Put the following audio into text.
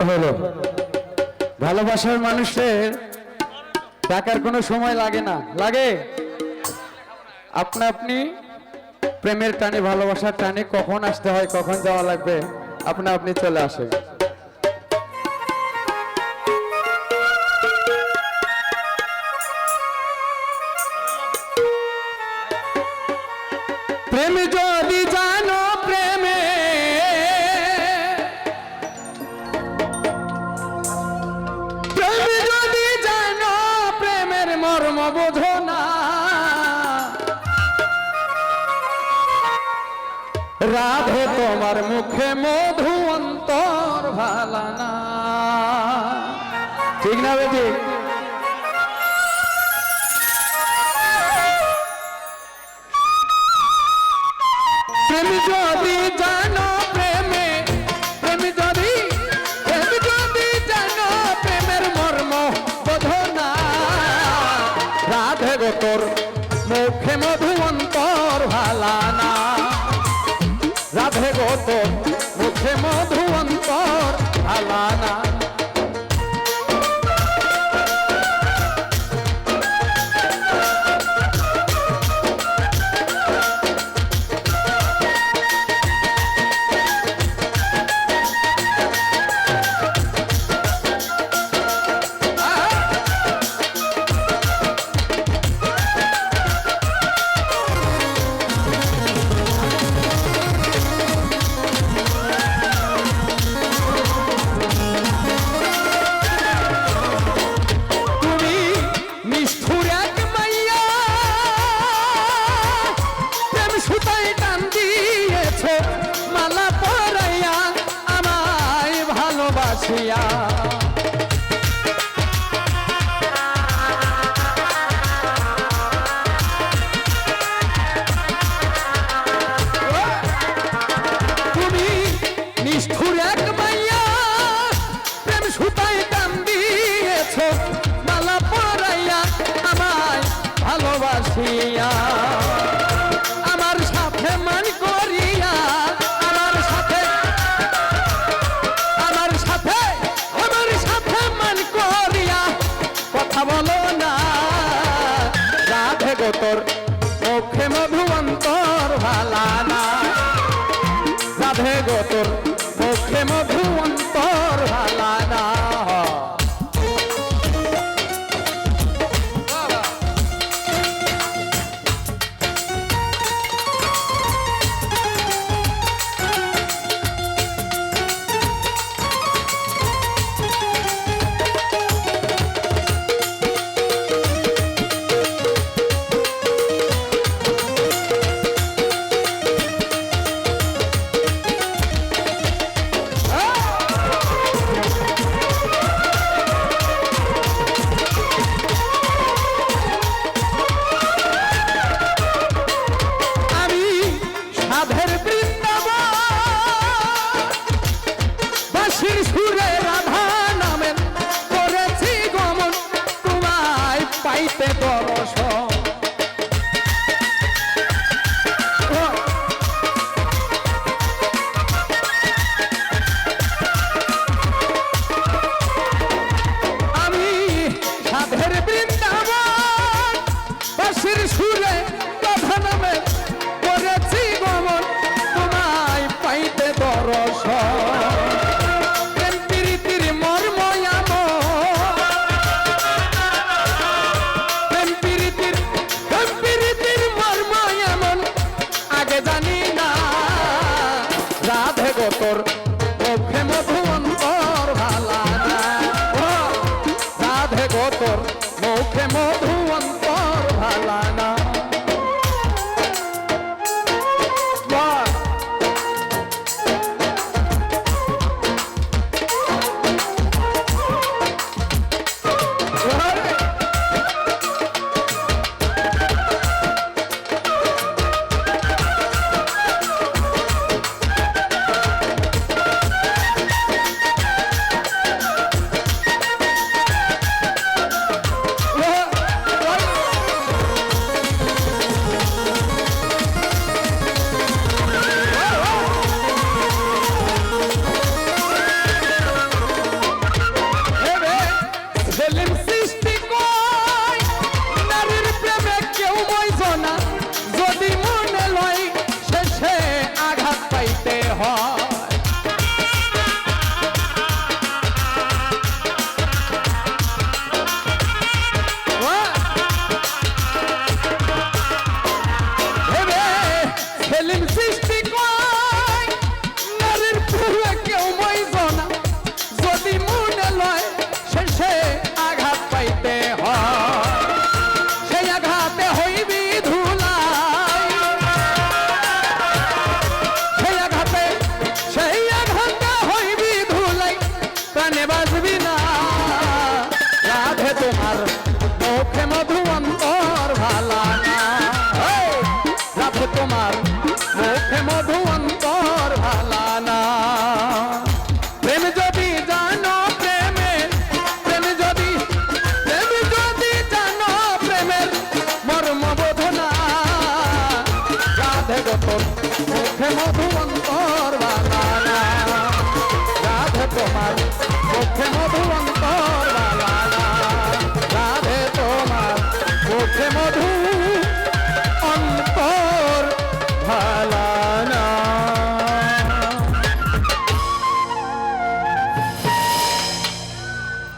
হলো ভালোবাসার মানুষের ডাকার কোনো সময় লাগে না, লাগে আপনা আপনি প্রেমের টানে ভালোবাসার টানে কখন আসতে হয় কখন যাওয়া লাগবে আপনা আপনি চলে আসে। প্রেম যদি জানো প্রেমে প্রেম যদি জানো প্রেমের মর্ম বোঝো না, রাধে তোমার মুখে মধু অন্তর ভালা না। ঠিক না বেটি? প্রেম যদি জানো প্রেমে প্রেম যদি জানো প্রেমের মর্ম বোঝো না, রাধে গো তোর মুখে মধু অন্তর ভালা না, রাধে গো তোর মুখে মধু অন্তর ভালা না। তুমি নিষ্ঠুর এক মাইয়া প্রেম সুতায় টান দিয়েছো মালা পরাইয়া আমায় ভালোবাসিয়া, আমার সাথে মান করিয়া আমার সাথে মান করিয়া কথা বলো না, রাধে গো তোর মুখে মধু অন্তর ভালা না, রাধে গো তোর মুখে মধু অন্তর ভালা না। তোর মুখে মধু অন্তর ভালা না, রাধে গো তোর মুখে মধু অন্তর ভালা না। পক্ষে